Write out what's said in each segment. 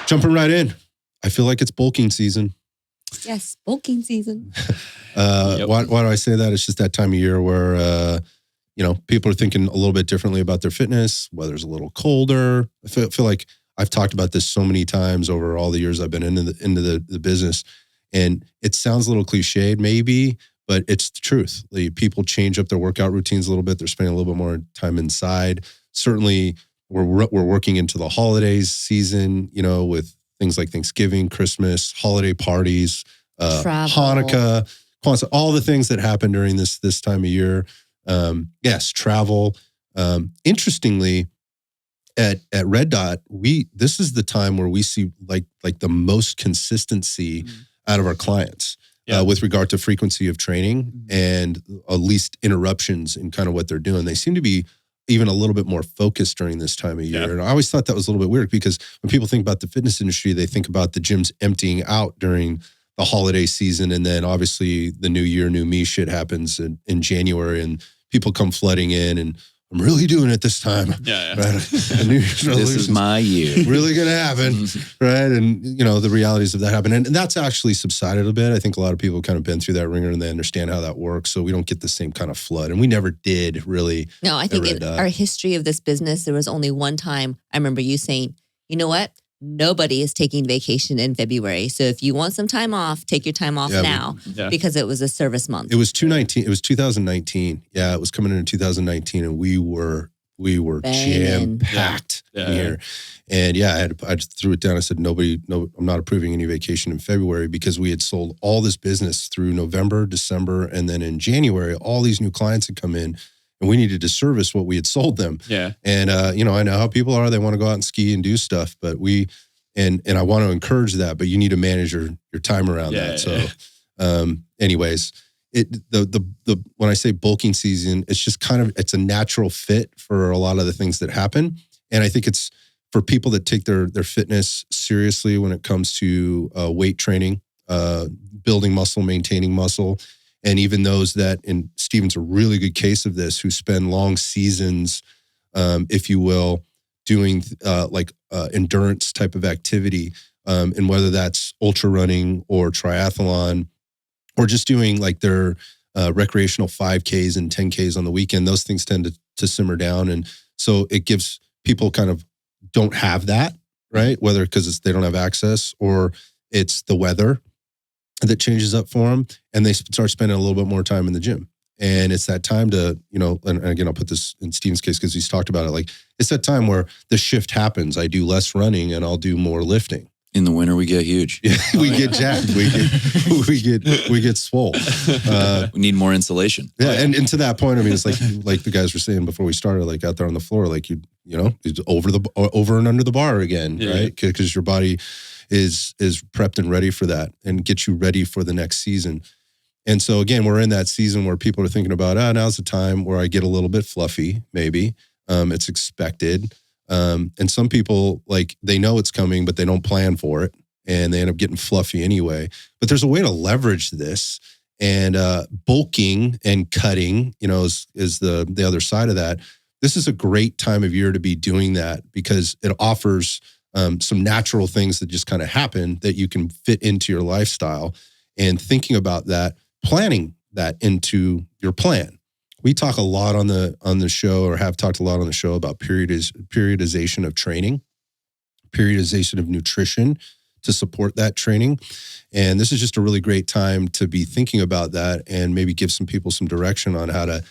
Jumping right in. I feel like it's bulking season. Yes, bulking season. Why do I say that? It's just that time of year where, people are thinking a little bit differently about their fitness. Weather's a little colder. I feel like I've talked about this so many times over all the years I've been into the business, and it sounds a little cliched maybe, but it's the truth. People change up their workout routines a little bit. They're spending a little bit more time inside. Certainly, we're working into the holidays season, with things like Thanksgiving, Christmas, holiday parties, Hanukkah, Kwanzaa, all the things that happen during this time of year. Yes, travel. Interestingly, at Red Dot, this is the time where we see like the most consistency out of our clients with regard to frequency of training and at least interruptions in kind of what they're doing. They seem to be even a little bit more focused during this time of year. Yeah. And I always thought that was a little bit weird because when people think about the fitness industry, they think about the gyms emptying out during the holiday season. And then obviously the new year, new me shit happens in January and people come flooding in and I'm really doing it this time. Yeah. Right? This is my year. Really going to happen. Right. And, the realities of that happen. And that's actually subsided a bit. I think a lot of people have kind of been through that ringer and they understand how that works. So we don't get the same kind of flood. And we never did really. No, I think in our history of this business, there was only one time I remember you saying, you know what? Nobody is taking vacation in February. So if you want some time off, take your time off now because it was a service month. It was 2019. Yeah, it was coming into 2019 and we were jam-packed in here. And I just threw it down. I said, I'm not approving any vacation in February because we had sold all this business through November, December, and then in January, all these new clients had come in. And we needed to service what we had sold them. Yeah. And, I know how people are. They want to go out and ski and do stuff, but and I want to encourage that, but you need to manage your time around that. So, anyways, when I say bulking season, it's just it's a natural fit for a lot of the things that happen. And I think it's for people that take their fitness seriously when it comes to weight training, building muscle, maintaining muscle. And even those that, and Steven's a really good case of this, who spend long seasons, if you will, doing endurance type of activity, and whether that's ultra running or triathlon, or just doing like their recreational 5Ks and 10Ks on the weekend, those things tend to simmer down. And so it gives people kind of don't have that, right? Whether because they don't have access or it's the weather that changes up for them, and they start spending a little bit more time in the gym. And it's that time to, and again, I'll put this in Steven's case because he's talked about it. Like, it's that time where the shift happens. I do less running and I'll do more lifting. In the winter, we get huge. Yeah, we get jacked. We get swole. We need more insulation. Yeah, and to that point, I mean, it's like the guys were saying before we started, like out there on the floor, like it's over and under the bar again, right? Because your body is prepped and ready for that, and get you ready for the next season. And so again, we're in that season where people are thinking about, now's the time where I get a little bit fluffy. Maybe it's expected. And some people, like, they know it's coming, but they don't plan for it and they end up getting fluffy anyway. But there's a way to leverage this, and bulking and cutting, is the other side of that. This is a great time of year to be doing that because it offers some natural things that just kind of happen that you can fit into your lifestyle, and thinking about that, planning that into your plan. We talk a lot on the show, or have talked a lot on the show, about periodization of training, periodization of nutrition to support that training. And this is just a really great time to be thinking about that and maybe give some people some direction on how to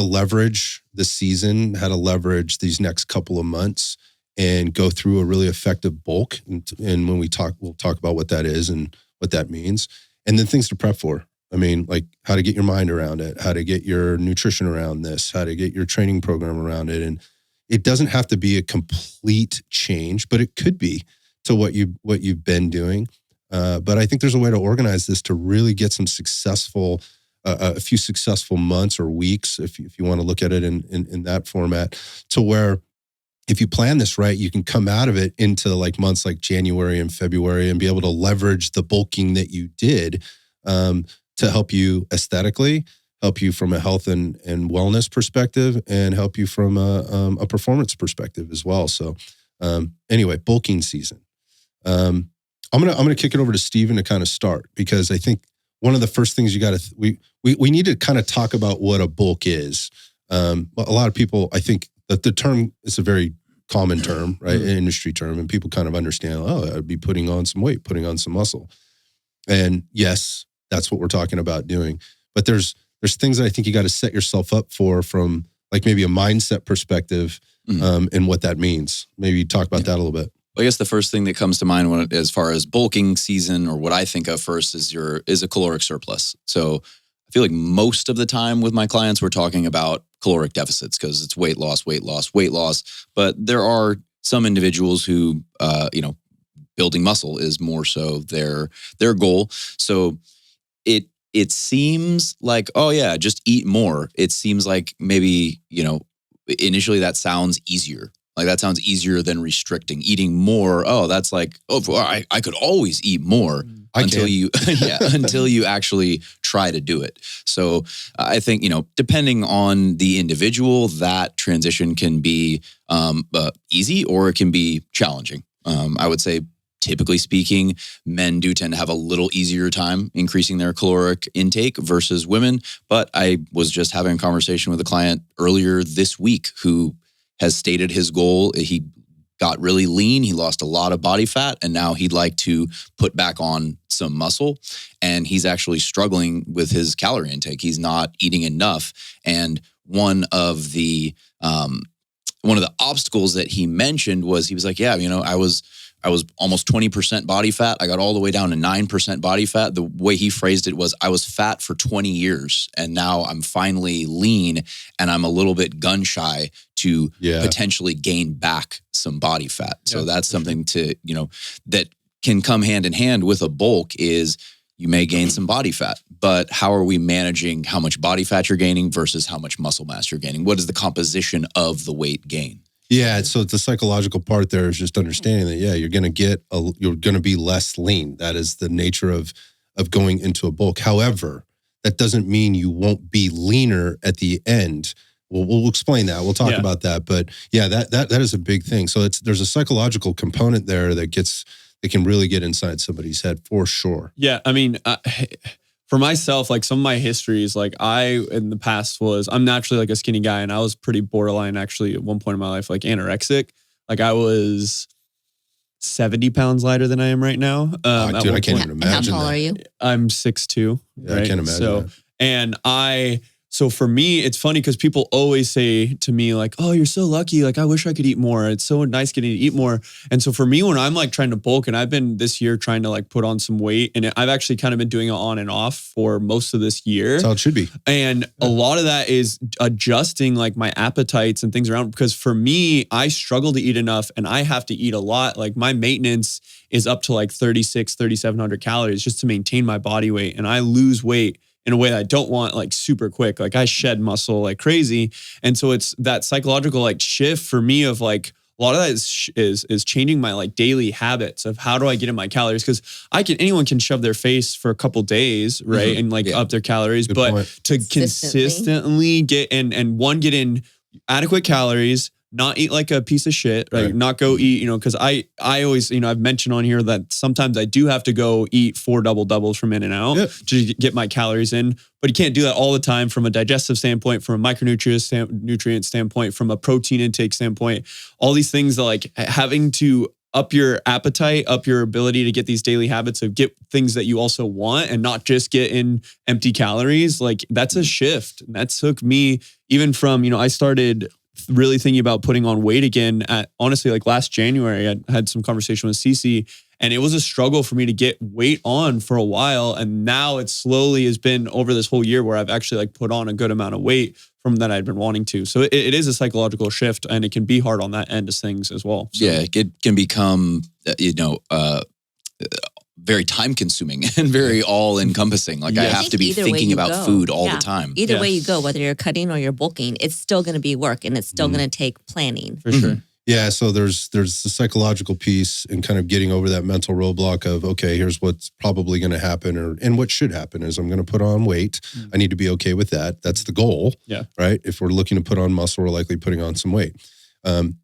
leverage the season, how to leverage these next couple of months and go through a really effective bulk. And when we'll talk about what that is and what that means, and then things to prep for. I mean, like how to get your mind around it, how to get your nutrition around this, how to get your training program around it. And it doesn't have to be a complete change, but it could be to what you've been doing. But I think there's a way to organize this to really get some a few successful months or weeks, if you want to look at it in that format, to where if you plan this right, you can come out of it into like months like January and February and be able to leverage the bulking that you did to help you aesthetically, help you from a health and wellness perspective, and help you from a performance perspective as well. So anyway, bulking season. I'm gonna kick it over to Steven to kind of start, because I think one of the first things you got to we need to kind of talk about what a bulk is. A lot of people, I think that the term is a very common term, right? An industry term, and people kind of understand. Oh, I'd be putting on some weight, putting on some muscle, and yes, that's what we're talking about doing. But there's things that I think you got to set yourself up for, from like maybe a mindset perspective, and what that means. Maybe talk about that a little bit. I guess the first thing that comes to mind as far as bulking season, or what I think of first, is a caloric surplus. So I feel like most of the time with my clients, we're talking about caloric deficits, because it's weight loss, weight loss, weight loss. But there are some individuals who, building muscle is more so their goal. So it seems like, oh yeah, just eat more. It seems like maybe, initially that sounds easier. Like that sounds easier than restricting. Eating more, that's like, I could always eat more until you actually try to do it. So I think, depending on the individual, that transition can be easy, or it can be challenging. I would say, typically speaking, men do tend to have a little easier time increasing their caloric intake versus women. But I was just having a conversation with a client earlier this week who has stated his goal. He got really lean. He lost a lot of body fat, and now he'd like to put back on some muscle. And he's actually struggling with his calorie intake. He's not eating enough. And one of the obstacles that he mentioned was, he was like, yeah, I was almost 20% body fat. I got all the way down to 9% body fat. The way he phrased it was, I was fat for 20 years and now I'm finally lean, and I'm a little bit gun shy to potentially gain back some body fat. So that's something to, that can come hand in hand with a bulk, is you may gain some body fat, but how are we managing how much body fat you're gaining versus how much muscle mass you're gaining? What is the composition of the weight gain? Yeah, so the psychological part there is just understanding that, you're going to be less lean. That is the nature of going into a bulk. However, that doesn't mean you won't be leaner at the end. We'll explain that. We'll talk about that. But yeah, that is a big thing. So there's a psychological component there that can really get inside somebody's head for sure. Yeah, I mean, for myself, like some of my histories, like in the past I'm naturally like a skinny guy, and I was pretty borderline actually at one point in my life, like anorexic. Like I was 70 pounds lighter than I am right now. Dude, I can't even imagine. And how tall are you? I'm 6'2". Yeah, right? I can't imagine that. So for me, it's funny because people always say to me like, oh, you're so lucky. Like, I wish I could eat more. It's so nice getting to eat more. And so for me, when I'm like trying to bulk, and I've been this year trying to like put on some weight, and I've actually kind of been doing it on and off for most of this year. That's how it should be. And a lot of that is adjusting like my appetites and things around, because for me, I struggle to eat enough and I have to eat a lot. Like my maintenance is up to like 3,700 calories just to maintain my body weight. And I lose weight in a way that I don't want, like super quick. Like I shed muscle like crazy. And so it's that psychological like shift for me of like, a lot of that is changing my like daily habits of how do I get in my calories? Because anyone can shove their face for a couple days, right? And like up their calories, Good but point. to consistently get in adequate calories, not eat like a piece of shit, right? Not go eat, because I always, I've mentioned on here that sometimes I do have to go eat 4 double-doubles from In-N-Out to get my calories in, but you can't do that all the time from a digestive standpoint, from a micronutrient standpoint, from a protein intake standpoint. All these things are like having to up your appetite, up your ability to get these daily habits of get things that you also want and not just get in empty calories. Like that's a shift. And that took me even from, I started really thinking about putting on weight again at honestly like last January. I had some conversation with CeCe, and it was a struggle for me to get weight on for a while. And now it slowly has been over this whole year where I've actually like put on a good amount of weight from that I'd been wanting to. So it is a psychological shift, and it can be hard on that end of things as well. So. Yeah, it can become, very time consuming and very all encompassing. Like I have to be thinking about food all the time. Either way you go, whether you're cutting or you're bulking, it's still going to be work, and it's still going to take planning. For sure. Yeah. So there's the psychological piece and kind of getting over that mental roadblock of, okay, here's what's probably going to happen, and what should happen is I'm going to put on weight. I need to be okay with that. That's the goal. Yeah. Right. If we're looking to put on muscle, we're likely putting on some weight.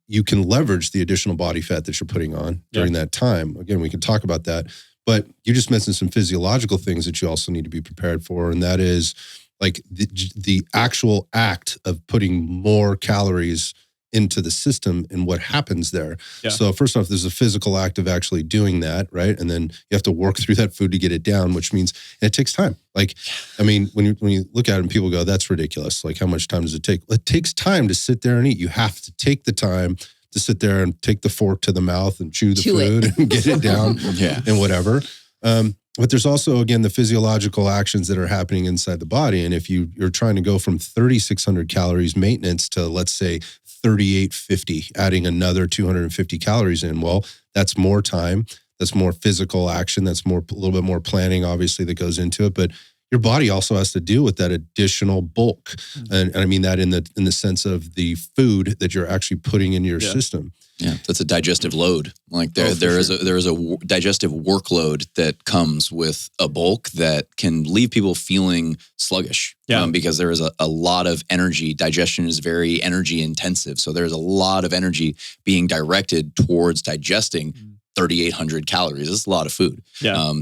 you can leverage the additional body fat that you're putting on during that time. Again, we can talk about that. But you just mentioned some physiological things that you also need to be prepared for. And that is like the actual act of putting more calories into the system and what happens there. Yeah. So first off, there's a physical act of actually doing that, right? And then you have to work through that food to get it down, which means it takes time. Like, I mean, when you look at it and people go, that's ridiculous. Like, how much time does it take? Well, it takes time to sit there and eat. You have to take the time to sit there and take the fork to the mouth and chew the food and get it down and whatever. But there's also, again, the physiological actions that are happening inside the body. And if you're trying to go from 3,600 calories maintenance to, let's say, 3,850, adding another 250 calories in, well, that's more time. That's more physical action. That's a little bit more planning, obviously, that goes into it. But your body also has to deal with that additional bulk. And I mean that in the sense of the food that you're actually putting into your system. Yeah, that's a digestive load. Like there is a digestive workload that comes with a bulk that can leave people feeling sluggish. Because there is a lot of energy. Digestion is very energy intensive. So there's a lot of energy being directed towards digesting 3,800 calories. That's a lot of food.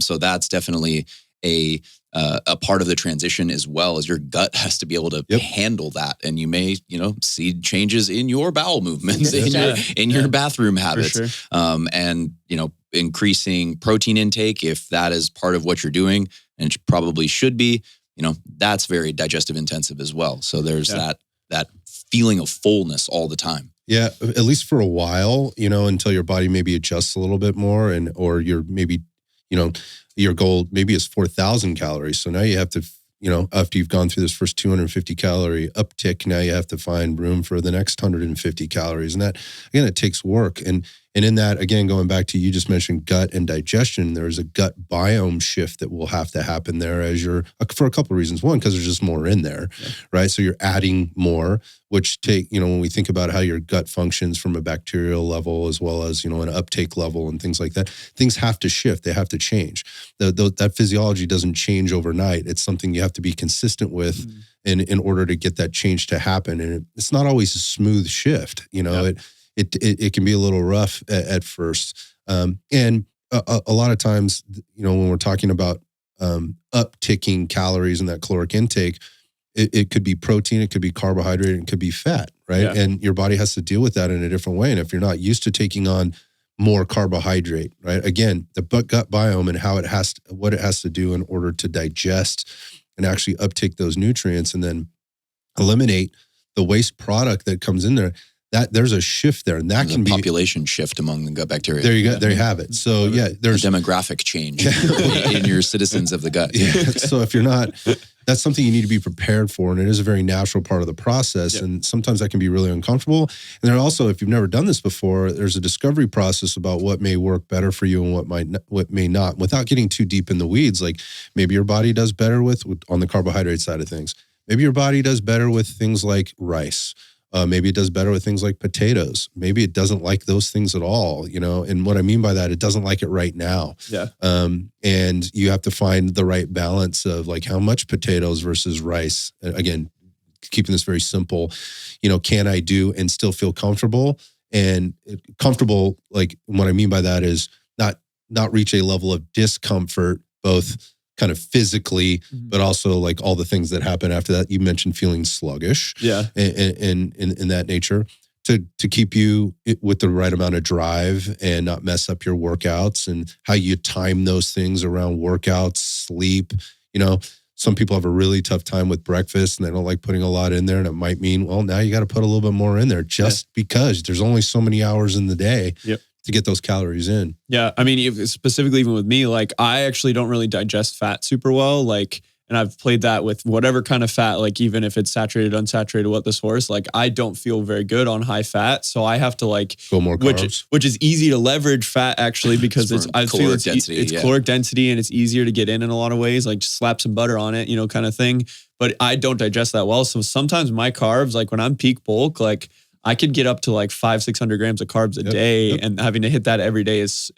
So that's definitely a part of the transition, as well as your gut has to be able to handle that. And you may, see changes in your bowel movements, in your bathroom habits, and, increasing protein intake, if that is part of what you're doing, and it probably should be, that's very digestive intensive as well. So there's that feeling of fullness all the time. Yeah, at least for a while, until your body maybe adjusts a little bit more, or you're maybe, your goal maybe is 4,000 calories. So now you have to, after you've gone through this first 250 calorie uptick, now you have to find room for the next 150 calories. And that, again, it takes work. And in that, again, going back to, you just mentioned gut and digestion, there's a gut biome shift that will have to happen there for a couple of reasons. One, because there's just more in there, right? So you're adding more, which when we think about how your gut functions from a bacterial level, as well as, an uptake level and things like that, things have to shift. They have to change. That physiology doesn't change overnight. It's something you have to be consistent with in order to get that change to happen. And it's not always a smooth shift. It can be a little rough at first. And a lot of times, when we're talking about upticking calories and that caloric intake, it could be protein, it could be carbohydrate, it could be fat, right? Yeah. And your body has to deal with that in a different way. And if you're not used to taking on more carbohydrate, right? Again, the gut biome and what it has to do in order to digest and actually uptake those nutrients and then eliminate the waste product that comes in there. That there's a shift there, and that can be a population shift among the gut bacteria. There you go. There you have it. So there's a demographic change in your citizens of the gut. Yeah. So if you're not, that's something you need to be prepared for, and it is a very natural part of the process. And sometimes that can be really uncomfortable. And then also, if you've never done this before, there's a discovery process about what may work better for you and what may not. Without getting too deep in the weeds, like maybe your body does better with on the carbohydrate side of things. Maybe your body does better with things like rice. Maybe it does better with things like potatoes. Maybe it doesn't like those things at all, And what I mean by that, it doesn't like it right now. Yeah. And you have to find the right balance of like how much potatoes versus rice. Again, keeping this very simple, can I do and still feel comfortable? And comfortable, like what I mean by that is not reach a level of discomfort, both kind of physically, but also like all the things that happen after that. You mentioned feeling sluggish, and in that nature, to keep you with the right amount of drive and not mess up your workouts, and how you time those things around workouts, sleep. Some people have a really tough time with breakfast and they don't like putting a lot in there, and it might mean, well, now you got to put a little bit more in there just because there's only so many hours in the day. To get those calories in. Yeah. I mean, specifically even with me, like I actually don't really digest fat super well. Like, and I've played that with whatever kind of fat, like even if it's saturated, unsaturated, what the source, like I don't feel very good on high fat. So I have to like go more carbs, which is easy to leverage fat actually, because it's caloric density and it's easier to get in a lot of ways, like just slap some butter on it, kind of thing. But I don't digest that well. So sometimes my carbs, like when I'm peak bulk, like I could get up to like 500-600 grams of carbs a day, and having to hit that every day it's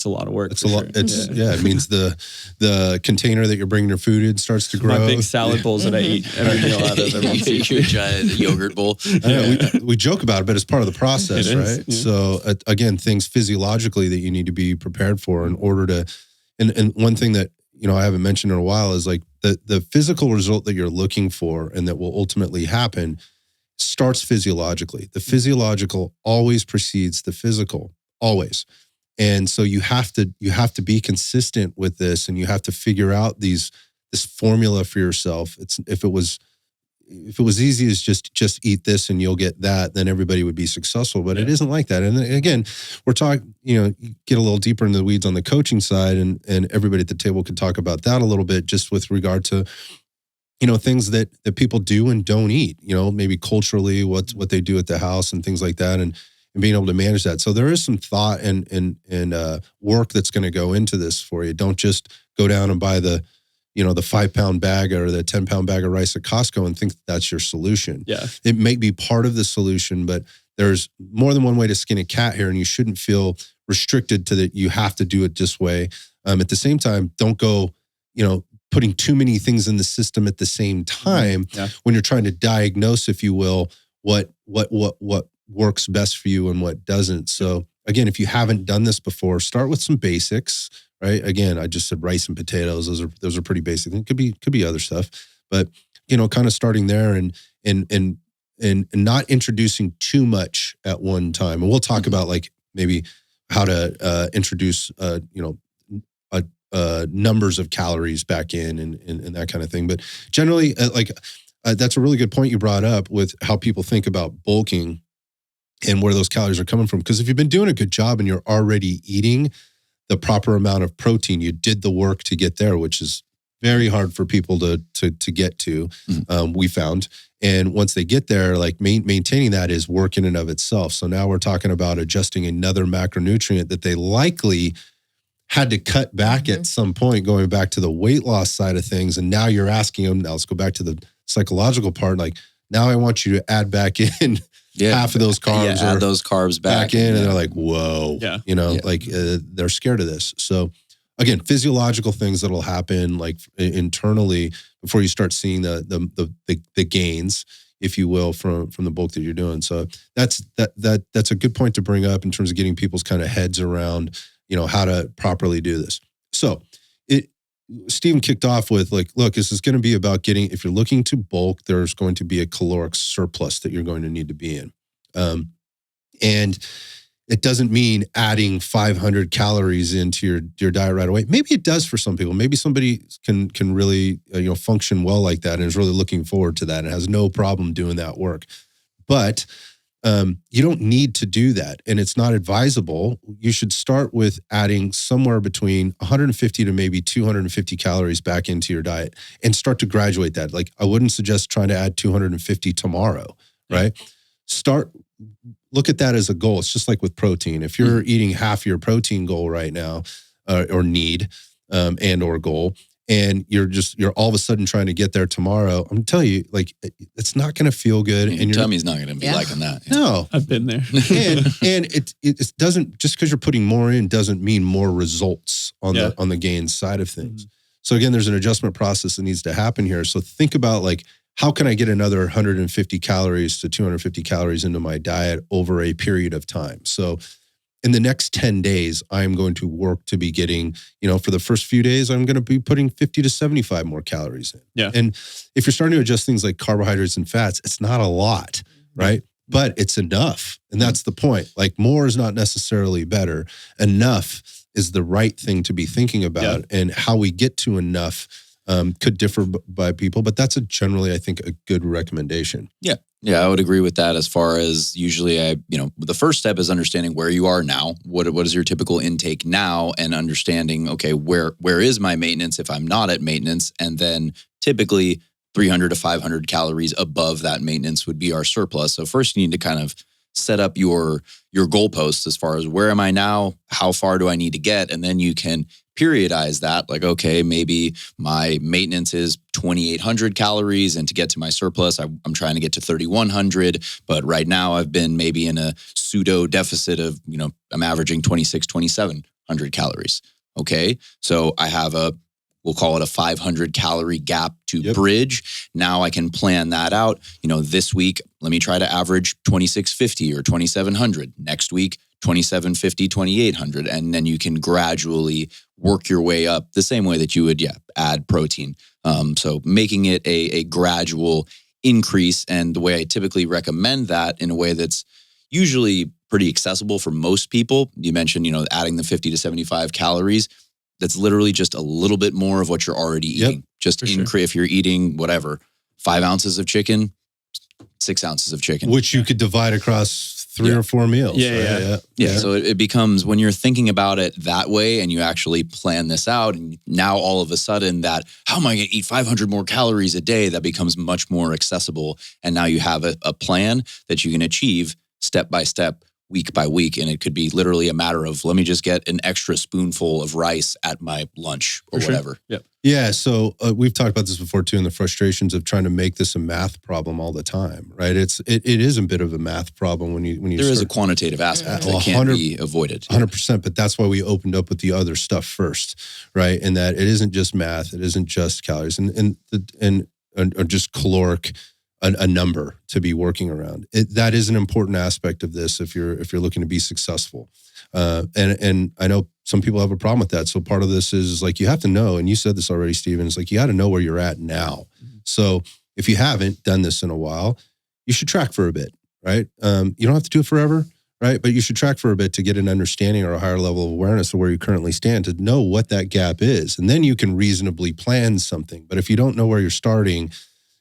a lot of work. It's a lot. It's it means the container that you're bringing your food in starts to grow. My big salad bowls that I eat every meal out of. Your giant yogurt bowl. We joke about it, but it's part of the process, right? Yeah. So again, things physiologically that you need to be prepared for in order to. And one thing that I haven't mentioned in a while is like the physical result that you're looking for and that will ultimately happen starts physiologically. The physiological always precedes the physical, always. And so you have to be consistent with this, and you have to figure out this formula for yourself. If it was easy as just eat this and you'll get that, then everybody would be successful. But it isn't like that. And again, we're talking, you get a little deeper into the weeds on the coaching side, and everybody at the table could talk about that a little bit, just with regard to things that people do and don't eat, maybe culturally, what they do at the house and things like that, and being able to manage that. So there is some thought and work that's going to go into this for you. Don't just go down and buy the 5-pound bag or the 10-pound bag of rice at Costco and think that's your solution. Yeah. It may be part of the solution, but there's more than one way to skin a cat here, and you shouldn't feel restricted to that you have to do it this way. At the same time, don't go, putting too many things in the system at the same time when you're trying to diagnose, if you will, what works best for you and what doesn't. So again, if you haven't done this before, start with some basics, right? Again, I just said rice and potatoes. Those are pretty basic. It could be other stuff, but kind of starting there and not introducing too much at one time. And we'll talk about like maybe how to introduce numbers of calories back in and that kind of thing. But generally, that's a really good point you brought up with how people think about bulking and where those calories are coming from. Because if you've been doing a good job and you're already eating the proper amount of protein, you did the work to get there, which is very hard for people to get to, we found. And once they get there, like maintaining that is work in and of itself. So now we're talking about adjusting another macronutrient that they likely had to cut back at some point, going back to the weight loss side of things. And now you're asking them, now let's go back to the psychological part. Like, now I want you to add back in half of those carbs. Add those carbs back in. And they're like, whoa, they're scared of this. So again, physiological things that'll happen like internally before you start seeing the gains, if you will, from the bulk that you're doing. So that's a good point to bring up in terms of getting people's kind of heads around, how to properly do this. So Stephen kicked off with like, look, this is going to be about if you're looking to bulk, there's going to be a caloric surplus that you're going to need to be in. And it doesn't mean adding 500 calories into your diet right away. Maybe it does for some people. Maybe somebody can really function well like that and is really looking forward to that and has no problem doing that work. But you don't need to do that, and it's not advisable. You should start with adding somewhere between 150 to maybe 250 calories back into your diet and start to graduate that. Like, I wouldn't suggest trying to add 250 tomorrow, right? Look at that as a goal. It's just like with protein. If you're eating half your protein goal right now, or need, and or goal, and you're all of a sudden trying to get there tomorrow, I'm telling you, like, it's not going to feel good. And your tummy's not going to be liking that. No. I've been there. and it doesn't, just because you're putting more in doesn't mean more results on the gain side of things. So again, there's an adjustment process that needs to happen here. So think about like, how can I get another 150 calories to 250 calories into my diet over a period of time? So in the next 10 days, I'm going to work to be getting, for the first few days, I'm going to be putting 50 to 75 more calories in. Yeah. And if you're starting to adjust things like carbohydrates and fats, it's not a lot, right? But it's enough. And that's the point. Like, more is not necessarily better. Enough is the right thing to be thinking about. And how we get to enough could differ by people, but that's generally, I think, a good recommendation. Yeah, I would agree with that. As far as usually, the first step is understanding where you are now. What is your typical intake now, and understanding, okay, where is my maintenance if I'm not at maintenance, and then typically 300 to 500 calories above that maintenance would be our surplus. So first, you need to kind of set up your goalposts as far as where am I now, how far do I need to get, and then you can periodize that. Like, okay, maybe my maintenance is 2,800 calories, and to get to my surplus, I'm trying to get to 3,100. But right now I've been maybe in a pseudo deficit of, I'm averaging 2,700 calories. Okay. So I have we'll call it a 500 calorie gap to bridge. Now I can plan that out. This week, let me try to average 2,650 or 2,700. Next week, 2,750, 2,800. And then you can gradually work your way up the same way that you would, add protein. So making it a gradual increase. And the way I typically recommend that in a way that's usually pretty accessible for most people. You mentioned, adding the 50 to 75 calories. That's literally just a little bit more of what you're already eating. Just increase, if you're eating 5 ounces of chicken, 6 ounces of chicken. Which you could divide across 3 or 4 meals. Yeah. So it becomes, when you're thinking about it that way and you actually plan this out, and now all of a sudden how am I going to eat 500 more calories a day? That becomes much more accessible. And now you have a plan that you can achieve step by step, week by week. And it could be literally a matter of, let me just get an extra spoonful of rice at my lunch or whatever. Yep. Yeah. So we've talked about this before too, and the frustrations of trying to make this a math problem all the time, right? It is a bit of a math problem when you there is a quantitative aspect that can't be avoided. 100%. But that's why we opened up with the other stuff first, right? And that it isn't just math. It isn't just calories and just caloric, a number to be working around. That is an important aspect of this if you're looking to be successful. And I know some people have a problem with that. So part of this is like, you have to know, and you said this already, Steven, it's like, you got to know where you're at now. Mm-hmm. So if you haven't done this in a while, you should track for a bit, right? You don't have to do it forever, right? But you should track for a bit to get an understanding or a higher level of awareness of where you currently stand, to know what that gap is. And then you can reasonably plan something. But if you don't know where you're starting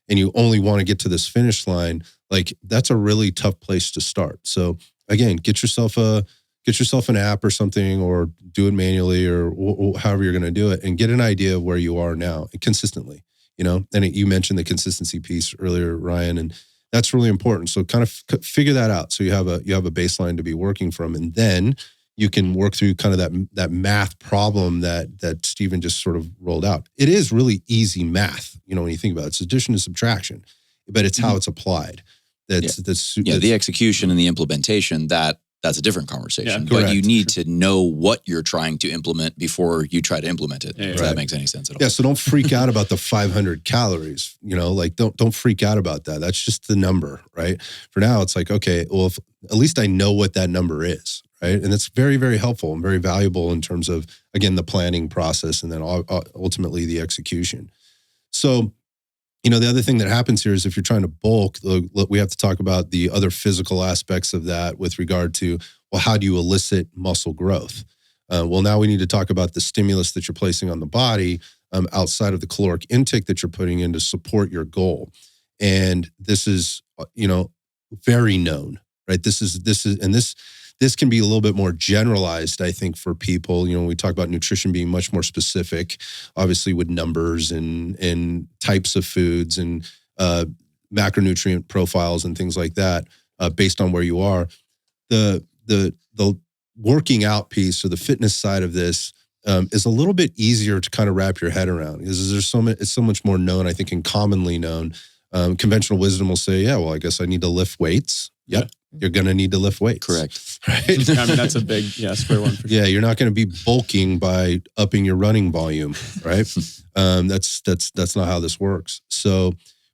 and you only want to get to this finish line, like, that's a really tough place to start. So again, get yourself an app or something, or do it manually, or however you're going to do it, and get an idea of where you are now consistently, and you mentioned the consistency piece earlier, Ryan, and that's really important. So kind of figure that out. So you have a baseline to be working from, and then you can work through kind of that math problem that Steven just sort of rolled out. It is really easy math, when you think about it. It's addition and subtraction, but it's how it's applied. That's the execution and the implementation, that's a different conversation. Yeah, but you need to know what you're trying to implement before you try to implement it. If that makes any sense at all. Yeah, so don't freak out about the 500 calories. Don't freak out about that. That's just the number, right? For now, it's like, okay, well, at least I know what that number is, right? And it's very, very helpful and very valuable in terms of, again, the planning process and then ultimately the execution. So, the other thing that happens here is if you're trying to bulk, we have to talk about the other physical aspects of that with regard to, well, how do you elicit muscle growth? Well, now we need to talk about the stimulus that you're placing on the body outside of the caloric intake that you're putting in to support your goal. And this is, very known, right? This can be a little bit more generalized, I think, for people. When we talk about nutrition being much more specific, obviously with numbers and types of foods and macronutrient profiles and things like that, based on where you are. The working out piece, or the fitness side of this, is a little bit easier to kind of wrap your head around, because it's so much more known, I think, and commonly known. Conventional wisdom will say, yeah, well, I guess I need to lift weights. Yep. Yeah. You're going to need to lift weights. Correct. Right? That's a big, square one. For sure. Yeah, you're not going to be bulking by upping your running volume, right? That's not how this works. So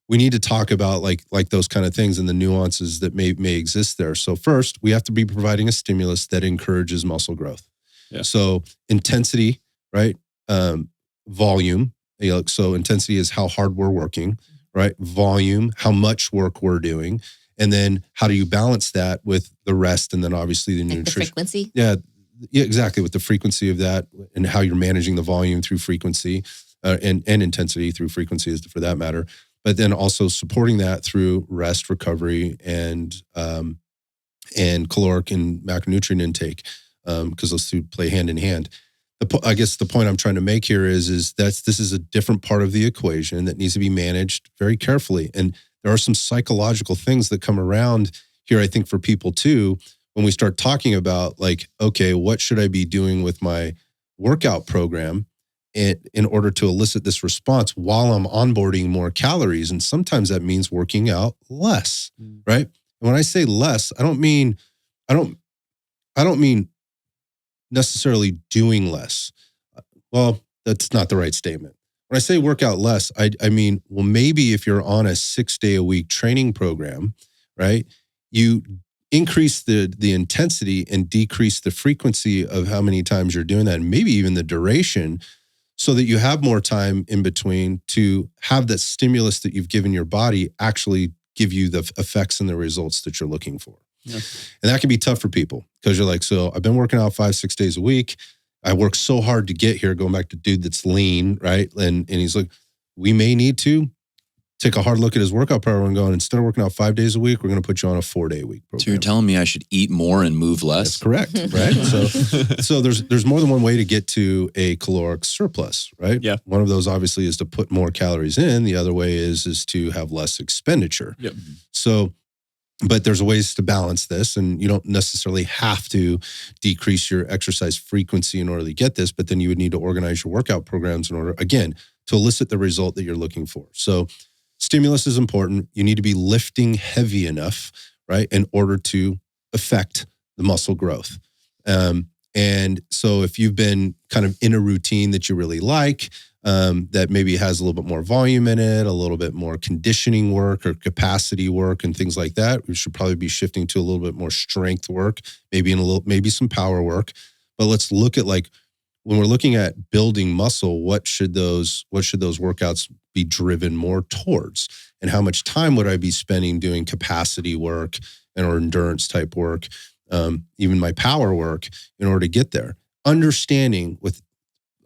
we need to talk about like those kind of things and the nuances that may exist there. So first, we have to be providing a stimulus that encourages muscle growth. Yeah. So intensity, right? Volume. So intensity is how hard we're working, right? Volume, how much work we're doing. And then how do you balance that with the rest, and then obviously the nutrition? The frequency? Yeah, exactly. With the frequency of that, and how you're managing the volume through frequency and intensity through frequency, for that matter. But then also supporting that through rest, recovery, and caloric and macronutrient intake, because those two play hand in hand. I guess the point I'm trying to make here is that this is a different part of the equation that needs to be managed very carefully. And there are some psychological things that come around here, I think, for people too, when we start talking about like, okay, what should I be doing with my workout program in order to elicit this response while I'm onboarding more calories. And sometimes that means working out less, right? And when I say less, I don't mean necessarily doing less. Well, that's not the right statement. When I say work out less, I mean, well, maybe if you're on a 6-day-a-week training program, right, you increase the intensity and decrease the frequency of how many times you're doing that, and maybe even the duration, so that you have more time in between to have that stimulus that you've given your body actually give you the effects and the results that you're looking for. Yeah. And that can be tough for people because you're like, so I've been working out 5-6 days a week. I work so hard to get here, going back to dude that's lean, right? And he's like, we may need to take a hard look at his workout program and going, instead of working out 5 days a week, we're going to put you on a 4-day-a-week program. So you're telling me I should eat more and move less? That's correct, right? So there's more than one way to get to a caloric surplus, right? Yeah. One of those obviously is to put more calories in. The other way is to have less expenditure. Yep. So, but there's ways to balance this, and you don't necessarily have to decrease your exercise frequency in order to get this, but then you would need to organize your workout programs in order, again, to elicit the result that you're looking for. So stimulus is important. You need to be lifting heavy enough, right, in order to affect the muscle growth. And so if you've been kind of in a routine that you really like, that maybe has a little bit more volume in it, a little bit more conditioning work or capacity work and things like that, we should probably be shifting to a little bit more strength work, maybe some power work. But let's look at, like, when we're looking at building muscle, what should those workouts be driven more towards? And how much time would I be spending doing capacity work or endurance type work, even my power work, in order to get there?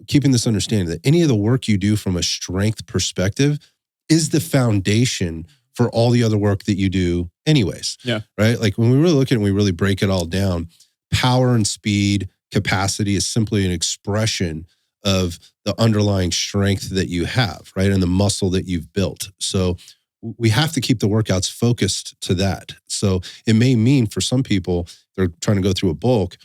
Keeping this understanding that any of the work you do from a strength perspective is the foundation for all the other work that you do anyways. Yeah. Right? Like when we really look at it and we really break it all down, power and speed, capacity is simply an expression of the underlying strength that you have, right? And the muscle that you've built. So we have to keep the workouts focused to that. So it may mean for some people, they're trying to go through a bulk,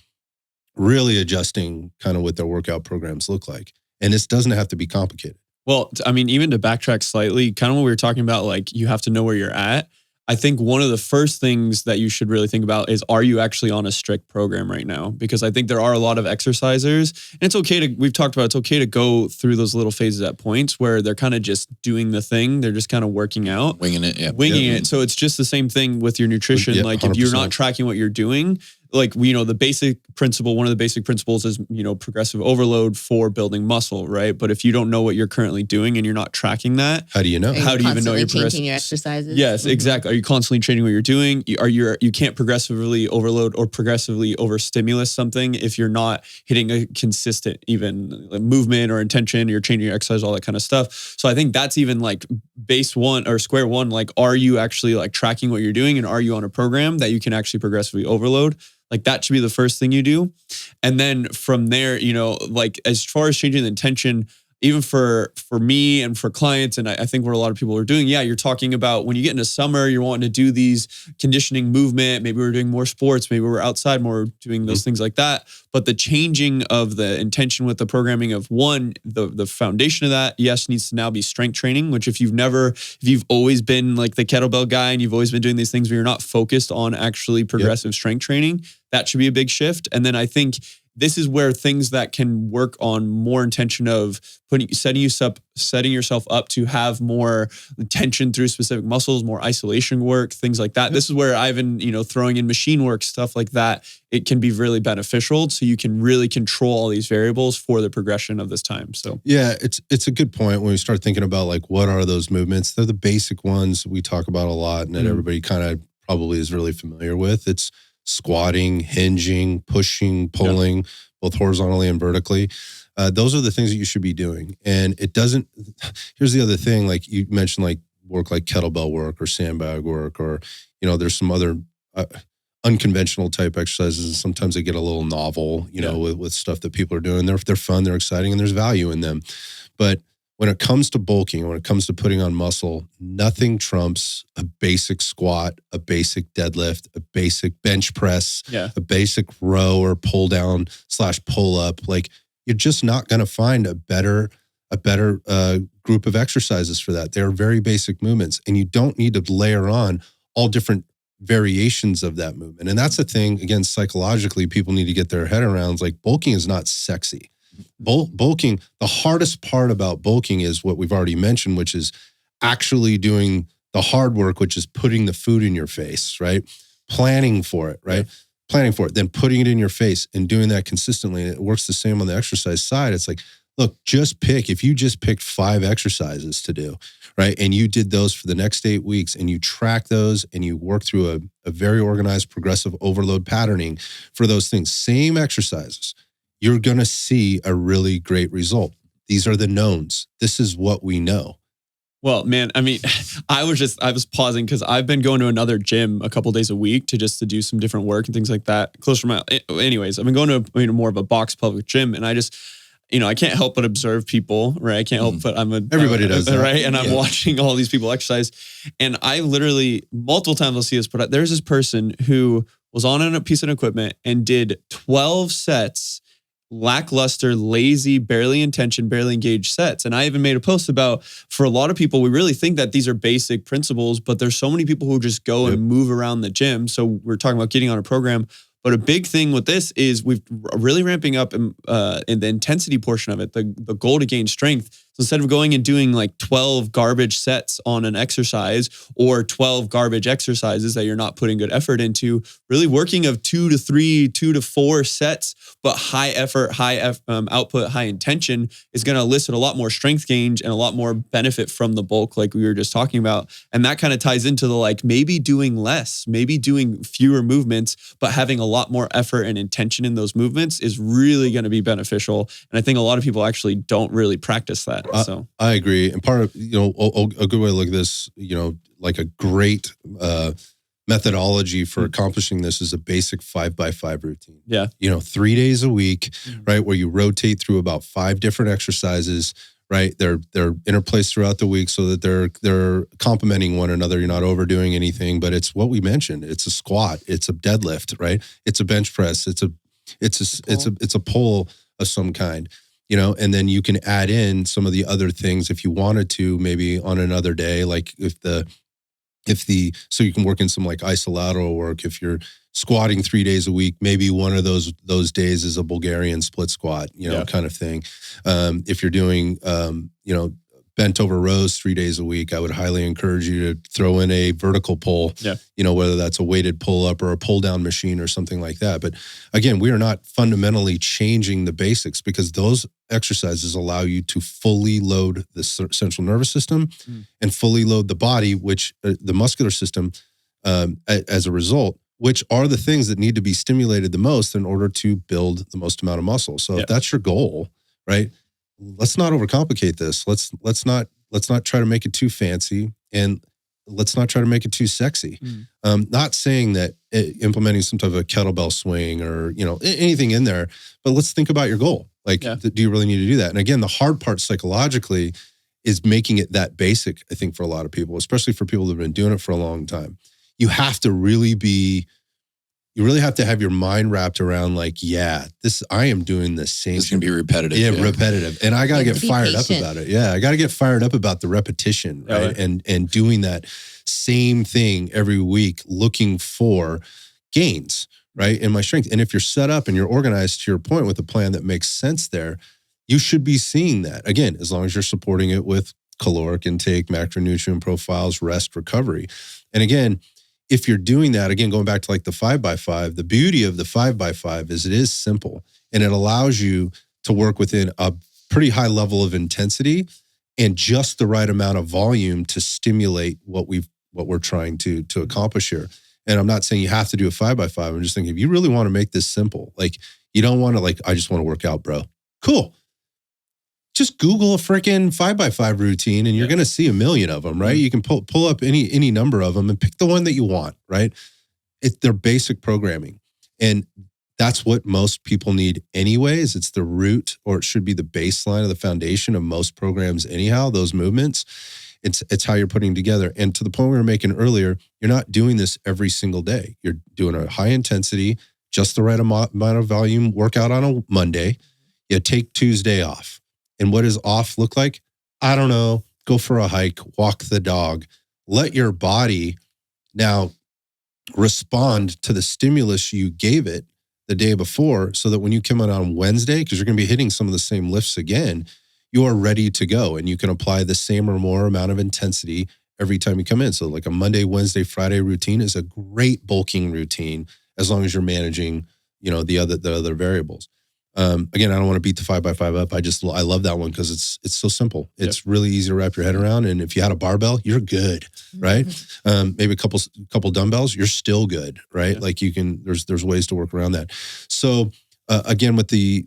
really adjusting kind of what their workout programs look like. And this doesn't have to be complicated. Well, I mean, even to backtrack slightly, kind of what we were talking about, like you have to know where you're at. I think one of the first things that you should really think about is, are you actually on a strict program right now? Because I think there are a lot of exercisers, and we've talked about, it's okay to go through those little phases at points where they're kind of just doing the thing. They're just kind of working out. Winging it. Yeah. Winging it. So it's just the same thing with your nutrition. Yeah, like if you're not 100%. tracking what you're doing, like, the basic principle, one of the basic principles is, progressive overload for building muscle, right? But if you don't know what you're currently doing and you're not tracking that, How do you know? How do you even know you're changing your exercises? Yes, exactly. Are you constantly training what you're doing? You can't progressively overload or progressively overstimulate something if you're not hitting a consistent even movement or intention. You're changing your exercise, all that kind of stuff. So I think that's even like base one or square one. Like, are you actually like tracking what you're doing, and are you on a program that you can actually progressively overload? Like that should be the first thing you do. And then from there, like as far as changing the intention, even for me and for clients, and I think what a lot of people are doing, you're talking about when you get into summer, you're wanting to do these conditioning movement. Maybe we're doing more sports. Maybe we're outside more doing those things like that. But the changing of the intention with the programming of one, the foundation of that, yes, needs to now be strength training, which if you've always been like the kettlebell guy and you've always been doing these things where you're not focused on actually progressive strength training, that should be a big shift. And then I think this is where things that can work on more intention of setting yourself up to have more tension through specific muscles, more isolation work, things like that. This is where I've been, throwing in machine work, stuff like that. It can be really beneficial. So you can really control all these variables for the progression of this time. So yeah, it's a good point when we start thinking about like, what are those movements? They're the basic ones we talk about a lot and that everybody kind of probably is really familiar with. It's squatting, hinging, pushing, pulling, both horizontally and vertically. Those are the things that you should be doing. And here's the other thing, like you mentioned, like work like kettlebell work or sandbag work, or, there's some other unconventional type exercises. And sometimes they get a little novel, with stuff that people are doing. They're fun, they're exciting, and there's value in them. But when it comes to bulking, when it comes to putting on muscle, nothing trumps a basic squat, a basic deadlift, a basic bench press, a basic row or pull down / pull up. Like, you're just not going to find a better group of exercises for that. They're very basic movements, and you don't need to layer on all different variations of that movement. And that's the thing, again, psychologically, people need to get their head around. It's like bulking is not sexy. Bulking, the hardest part about bulking is what we've already mentioned, which is actually doing the hard work, which is putting the food in your face, right? Planning for it, right? Yeah. Planning for it, then putting it in your face and doing that consistently. And it works the same on the exercise side. It's like, look, if you just picked 5 exercises to do, right? And you did those for the next 8 weeks and you track those and you work through a very organized progressive overload patterning for those things, same exercises, you're going to see a really great result. These are the knowns. This is what we know. Well, man, I mean, I was pausing because I've been going to another gym a couple days a week to do some different work and things like that. Closer to my, anyways, I've been going to more of a box public gym, and I just, I can't help but observe people, right? I can't help but everybody does that, right? And I'm watching all these people exercise, and I literally multiple times I'll see this, but there's this person who was on a piece of equipment and did 12 sets. Lackluster, lazy, barely intentioned, barely engaged sets. And I even made a post about, for a lot of people, we really think that these are basic principles, but there's so many people who just go and move around the gym. So we're talking about getting on a program. But a big thing with this is we've really ramping up in the intensity portion of it, the goal to gain strength. So instead of going and doing like 12 garbage sets on an exercise or 12 garbage exercises that you're not putting good effort into, really working of 2 to 3, 2 to 4 sets, but high effort, output, high intention is going to elicit a lot more strength gains and a lot more benefit from the bulk like we were just talking about. And that kind of ties into the like maybe doing less, maybe doing fewer movements, but having a lot more effort and intention in those movements is really going to be beneficial. And I think a lot of people actually don't really practice that. So I agree. And part of, a good way to look at this, like a great methodology for accomplishing this is a basic 5x5 routine. Yeah. 3 days a week, right? Where you rotate through about 5 different exercises, right? They're interplaced throughout the week so that they're complementing one another. You're not overdoing anything, but it's what we mentioned. It's a squat, it's a deadlift, right? It's a bench press, it's a pull of some kind. And then you can add in some of the other things if you wanted to, maybe on another day, like so you can work in some like isolateral work. If you're squatting 3 days a week, maybe one of those days is a Bulgarian split squat, kind of thing. If you're doing, bent over rows 3 days a week, I would highly encourage you to throw in a vertical pull, whether that's a weighted pull up or a pull down machine or something like that. But again, we are not fundamentally changing the basics because those exercises allow you to fully load the central nervous system and fully load the body, which the muscular system as a result, which are the things that need to be stimulated the most in order to build the most amount of muscle. So if that's your goal, right? Let's not overcomplicate this. Let's not try to make it too fancy, and let's not try to make it too sexy. Not saying that implementing some type of a kettlebell swing or anything in there, but let's think about your goal. Like, do you really need to do that? And again, the hard part psychologically is making it that basic. I think for a lot of people, especially for people that have been doing it for a long time, you have to really have to have your mind wrapped around like, I am doing the same. It's going to be repetitive. Yeah, repetitive. And I got to get fired up about it. Yeah, I got to get fired up about the repetition, right? And doing that same thing every week, looking for gains, right? In my strength. And if you're set up and you're organized to your point with a plan that makes sense there, you should be seeing that. Again, as long as you're supporting it with caloric intake, macronutrient profiles, rest, recovery. And again, if you're doing that, again, going back to like the 5x5, the beauty of the 5x5 is it is simple and it allows you to work within a pretty high level of intensity and just the right amount of volume to stimulate what we're trying to accomplish here. And I'm not saying you have to do a 5x5. I'm just thinking if you really want to make this simple, like you don't want to I just want to work out, bro. Cool. Just Google a freaking 5x5 routine and you're going to see a million of them, right? You can pull up any number of them and pick the one that you want, right? They're basic programming. And that's what most people need anyways. It's the root, or it should be the baseline of the foundation of most programs anyhow, those movements. It's how you're putting together. And to the point we were making earlier, you're not doing this every single day. You're doing a high intensity, just the right amount of volume workout on a Monday. You take Tuesday off. And what does off look like? I don't know. Go for a hike, walk the dog. Let your body now respond to the stimulus you gave it the day before, so that when you come out on Wednesday, because you're going to be hitting some of the same lifts again, you are ready to go, and you can apply the same or more amount of intensity every time you come in. So like a Monday, Wednesday, Friday routine is a great bulking routine, as long as you're managing, the other variables. Again, I don't want to beat the 5x5 up. I love that one because it's so simple. It's really easy to wrap your head around. And if you had a barbell, you're good, right? Maybe a couple dumbbells, you're still good, right? Like there's ways to work around that. So again, with the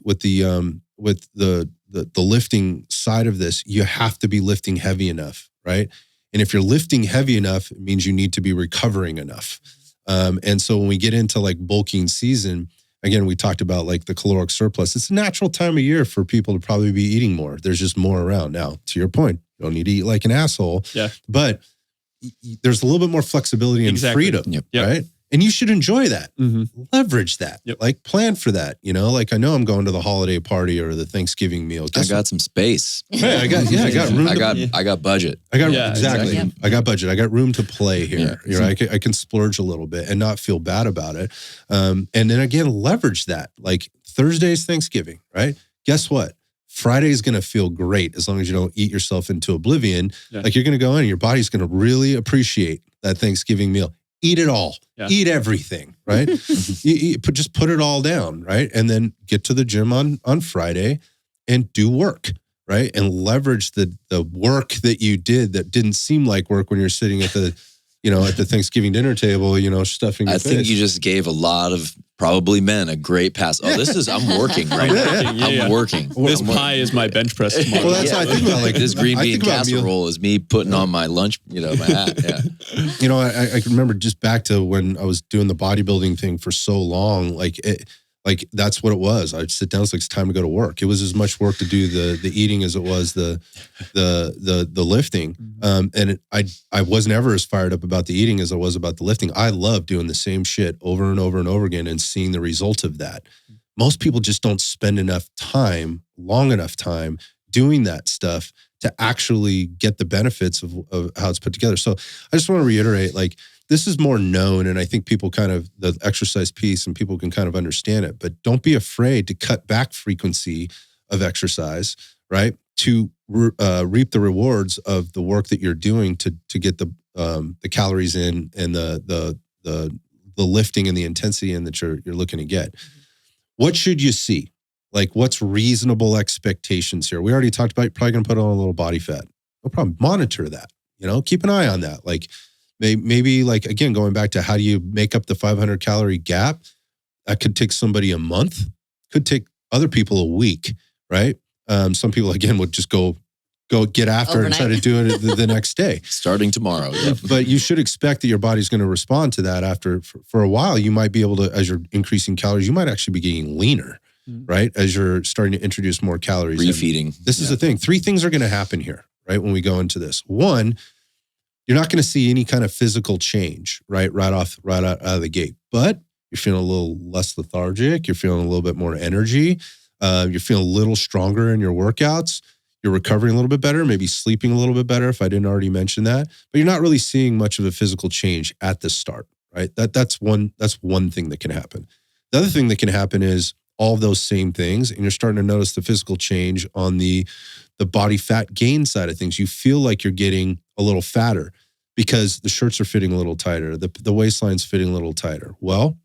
lifting side of this, you have to be lifting heavy enough, right? And if you're lifting heavy enough, it means you need to be recovering enough. And so when we get into like bulking season, again, we talked about like the caloric surplus. It's a natural time of year for people to probably be eating more. There's just more around. Now, to your point, you don't need to eat like an asshole, but there's a little bit more flexibility and freedom, right? And you should enjoy that. Leverage that. Like plan for that. Like I know I'm going to the holiday party or the Thanksgiving meal. I got some space. Hey, I got room. I got budget. Exactly. I got budget. I got room to play here. I can splurge a little bit and not feel bad about it. And then again, leverage that. Like Thursday's Thanksgiving, right? Guess what? Friday is going to feel great as long as you don't eat yourself into oblivion. Like you're going to go in and your body's going to really appreciate that Thanksgiving meal. Eat it all. Eat everything, right? Just put it all down, right? And then get to the gym on Friday and do work, right? And leverage the work that you did that didn't seem like work when you're sitting at the Thanksgiving dinner table, stuffing your face. I think you just gave a lot of probably men a great pass. Oh, I'm working right now. I'm working. This pie is my bench press tomorrow. Well, that's how I think about like this green bean casserole is me putting on my lunch, my hat. I can remember just back to when I was doing the bodybuilding thing for so long, like that's what it was. I'd sit down, it's like it's time to go to work. It was as much work to do the eating as it was the lifting. And I was never as fired up about the eating as I was about the lifting. I love doing the same shit over and over and over again and seeing the result of that. Most people just don't spend long enough time doing that stuff to actually get the benefits of how it's put together. So I just want to reiterate, like, this is more known, and I think people the exercise piece, and people can kind of understand it, but don't be afraid to cut back frequency of exercise, right? To reap the rewards of the work that you're doing to get the calories in and the lifting and the intensity in that you're looking to get. What should you see? Like, what's reasonable expectations here? We already talked about, you're probably going to put on a little body fat. No problem. Monitor that, keep an eye on that. Like, maybe like, again, going back to how do you make up the 500 calorie gap? That could take somebody a month, could take other people a week, right? Some people, again, would just go get after it and try to do it the next day. Starting tomorrow. But you should expect that your body's going to respond to that after, for a while. You might be able to, as you're increasing calories, you might actually be getting leaner, right? As you're starting to introduce more calories. Refeeding. This is the thing. 3 things are going to happen here, right? When we go into this. One, you're not going to see any kind of physical change, right out of the gate. But you're feeling a little less lethargic. You're feeling a little bit more energy. You're feeling a little stronger in your workouts. You're recovering a little bit better, maybe sleeping a little bit better, if I didn't already mention that. But you're not really seeing much of a physical change at the start, right? That's one thing that can happen. The other thing that can happen is all of those same things, and you're starting to notice the physical change on the body fat gain side of things. You feel like you're getting a little fatter because the shirts are fitting a little tighter, the waistline's fitting a little tighter. Well,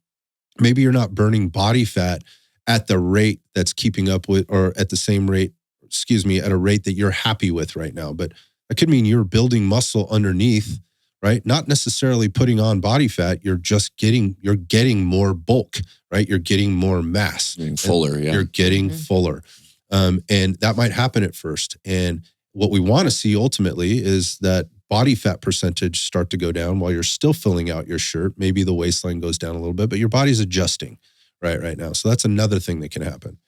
maybe you're not burning body fat at the rate that's keeping up with, or at the same rate, at a rate that you're happy with right now. But that could mean you're building muscle underneath, right? Not necessarily putting on body fat. You're getting more bulk, right? You're getting more mass. Getting fuller, You're getting fuller. And that might happen at first. And what we want to see ultimately is that body fat percentage start to go down while you're still filling out your shirt. Maybe the waistline goes down a little bit, but your body's adjusting right now. So that's another thing that can happen.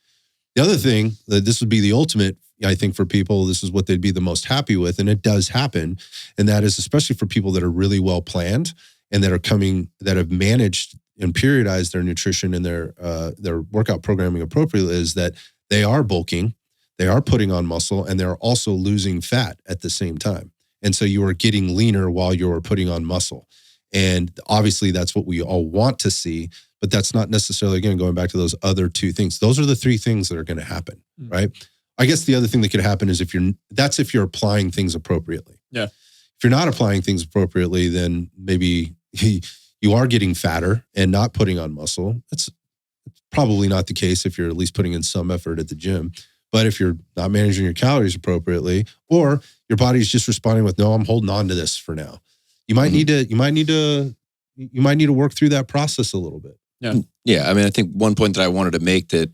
The other thing, that this would be the ultimate, I think, for people, this is what they'd be the most happy with, and it does happen, and that is especially for people that are really well planned and that have managed and periodized their nutrition and their workout programming appropriately, is that they are bulking, they are putting on muscle, and they're also losing fat at the same time. And so you are getting leaner while you're putting on muscle. And obviously that's what we all want to see, but that's not necessarily, again, going back to those other two things. Those are the three things that are going to happen, right? I guess the other thing that could happen is if you're applying things appropriately. Yeah. If you're not applying things appropriately, then maybe you are getting fatter and not putting on muscle. That's probably not the case if you're at least putting in some effort at the gym. But if you're not managing your calories appropriately, or your body's just responding with, no, I'm holding on to this for now. You might need to work through that process a little bit. Yeah. Yeah. I mean, I think one point that I wanted to make that,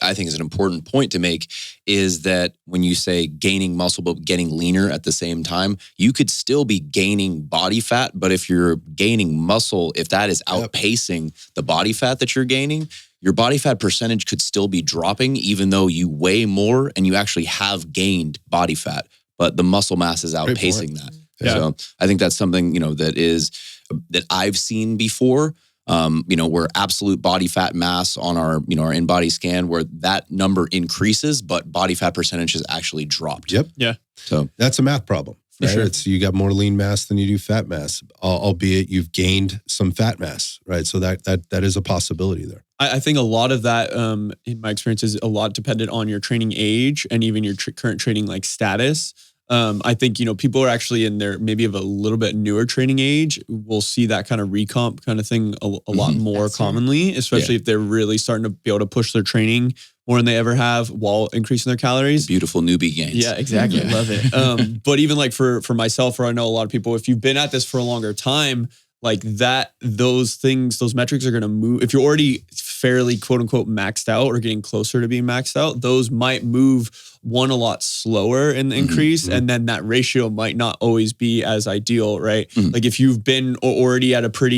I think is an important point to make is that when you say gaining muscle, but getting leaner at the same time, you could still be gaining body fat. But if you're gaining muscle, if that is outpacing the body fat that you're gaining, your body fat percentage could still be dropping, even though you weigh more and you actually have gained body fat, but the muscle mass is outpacing that. Yeah. So I think that's something, that I've seen before. Where absolute body fat mass on our in-body scan, where that number increases, but body fat percentage has actually dropped. Yep. Yeah. So that's a math problem. Right? Sure. It's you got more lean mass than you do fat mass, albeit you've gained some fat mass, right? So that is a possibility there. I think a lot of that, in my experience, is a lot dependent on your training age and even your current training status. I think, people are actually in their maybe of a little bit newer training age. We'll see that kind of recomp kind of thing a lot more commonly, especially if they're really starting to be able to push their training more than they ever have while increasing their calories. Beautiful newbie gains. Yeah, exactly. Yeah. Love it. But even for myself, or I know a lot of people, if you've been at this for a longer time, those metrics are going to move. If you're already fairly quote unquote maxed out or getting closer to being maxed out, those might move a lot slower in the increase. And then that ratio might not always be as ideal, right? If you've been already at a pretty,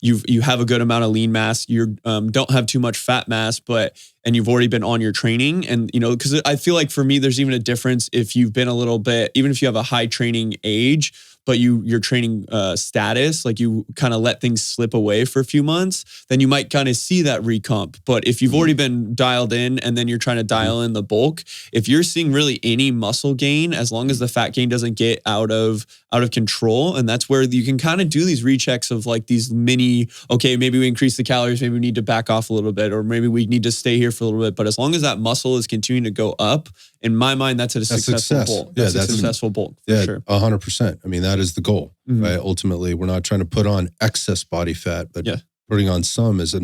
you have a good amount of lean mass, you don't have too much fat mass, and you've already been on your training. And, because I feel like for me, there's even a difference if you've been a little bit, even if you have a high training age, but your training status, you kind of let things slip away for a few months, then you might kind of see that recomp. But if you've already been dialed in and then you're trying to dial in the bulk, if you're seeing really any muscle gain, as long as the fat gain doesn't get out of control, and that's where you can kind of do these rechecks of these mini, okay, maybe we increase the calories, maybe we need to back off a little bit, or maybe we need to stay here for a little bit. But as long as that muscle is continuing to go up, in my mind, that's a successful bulk. That's a successful bulk, for sure. 100%. I mean, that is the goal, right? Ultimately, we're not trying to put on excess body fat, but putting on some is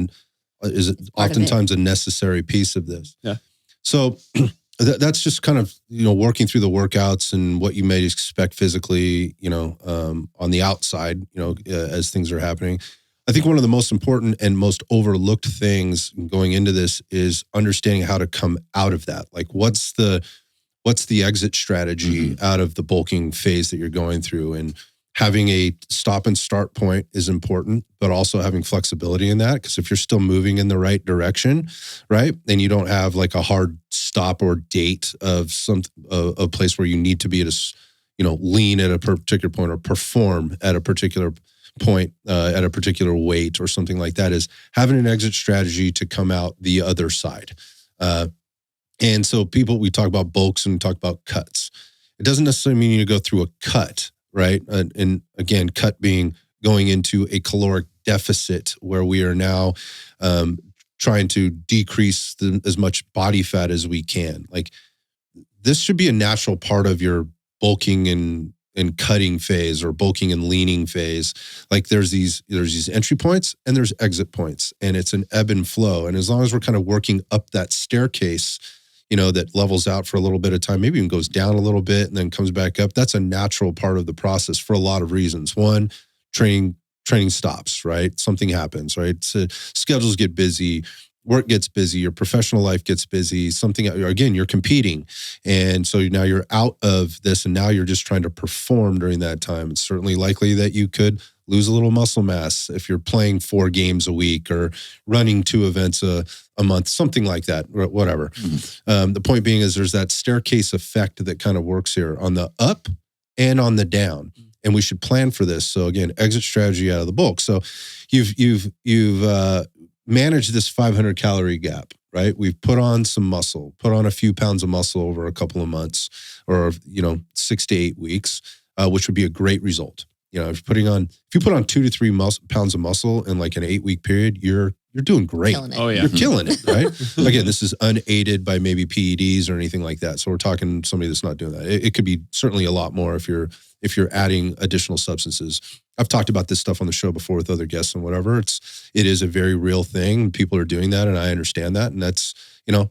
oftentimes a necessary piece of this. Yeah. So that's just kind of, working through the workouts and what you may expect physically, on the outside, as things are happening. I think one of the most important and most overlooked things going into this is understanding how to come out of that. What's the exit strategy out of the bulking phase that you're going through? And having a stop and start point is important, but also having flexibility in that. Because if you're still moving in the right direction, right, and you don't have a hard stop or date of a place where you need to be at lean at a particular point or perform at a particular point at a particular weight or something like that, is having an exit strategy to come out the other side. And so we talk about bulks and we talk about cuts. It doesn't necessarily mean you go through a cut, right? And again, cut being going into a caloric deficit where we are now trying to decrease as much body fat as we can. This should be a natural part of your bulking and cutting phase, or bulking and leaning phase. There's these entry points and there's exit points, and it's an ebb and flow. And as long as we're kind of working up that staircase, that levels out for a little bit of time, maybe even goes down a little bit and then comes back up. That's a natural part of the process for a lot of reasons. One, training stops, right? Something happens, right? So schedules get busy, work gets busy, your professional life gets busy, again, you're competing. And so now you're out of this and now you're just trying to perform during that time. It's certainly likely that you could lose a little muscle mass if you're playing 4 games a week or running 2 events a month, something like that, whatever. The point being is there's that staircase effect that kind of works here on the up and on the down. And we should plan for this. So again, exit strategy out of the bulk. So you've manage this 500 calorie gap. right? We've put on some muscle, put on a few pounds of muscle over a couple of months or, 6 to 8 weeks, which would be a great result. If you put on 2 to 3 pounds of muscle in like an 8-week period, you're doing great. Oh yeah, you're killing it, right? Again, this is unaided by maybe PEDs or anything like that. So we're talking somebody that's not doing that. It could be certainly a lot more if you're adding additional substances. I've talked about this stuff on the show before with other guests and whatever. It is a very real thing. People are doing that, and I understand that. And that's,